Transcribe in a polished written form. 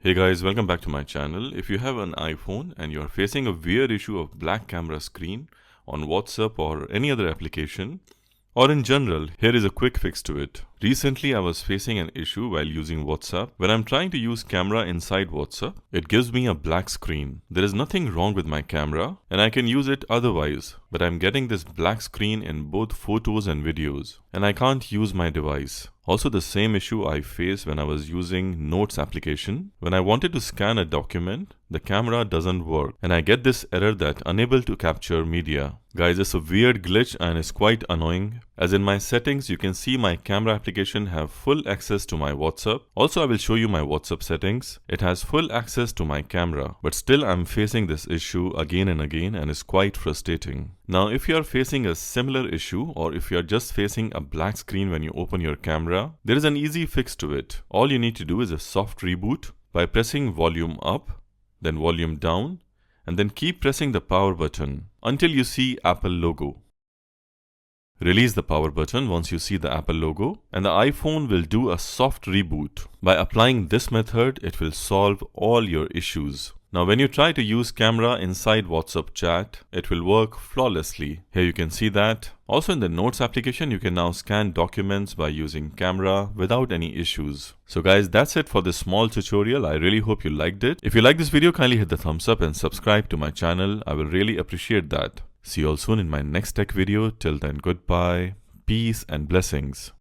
Hey guys, welcome back to my channel. If you have an iPhone and you're facing a weird issue of black camera screen on WhatsApp or any other application, or in general, here is a quick fix to it. Recently, I was facing an issue while using WhatsApp. When I'm trying to use camera inside WhatsApp, it gives me a black screen. There is nothing wrong with my camera and I can use it otherwise, but I'm getting this black screen in both photos and videos, and I can't use my device. Also, the same issue I faced when I was using Notes application. When I wanted to scan a document, the camera doesn't work and I get this error that unable to capture media. Guys, it's a weird glitch and it's quite annoying, as in my settings you can see my camera application have full access to my WhatsApp. Also, I will show you my WhatsApp settings. It has full access to my camera, but still I'm facing this issue again and again and it's quite frustrating. Now, if you are facing a similar issue or if you are just facing a black screen when you open your camera, there is an easy fix to it. All you need to do is a soft reboot by pressing volume up, then volume down, and then keep pressing the power button until you see Apple logo. Release the power button once you see the Apple logo, and the iPhone will do a soft reboot. By applying this method, it will solve all your issues. Now, when you try to use camera inside WhatsApp chat, it will work flawlessly. Here you can see that. Also in the Notes application, you can now scan documents by using camera without any issues. So guys, that's it for this small tutorial. I really hope you liked it. If you like this video, kindly hit the thumbs up and subscribe to my channel. I will really appreciate that. See you all soon in my next tech video. Till then, goodbye, peace and blessings.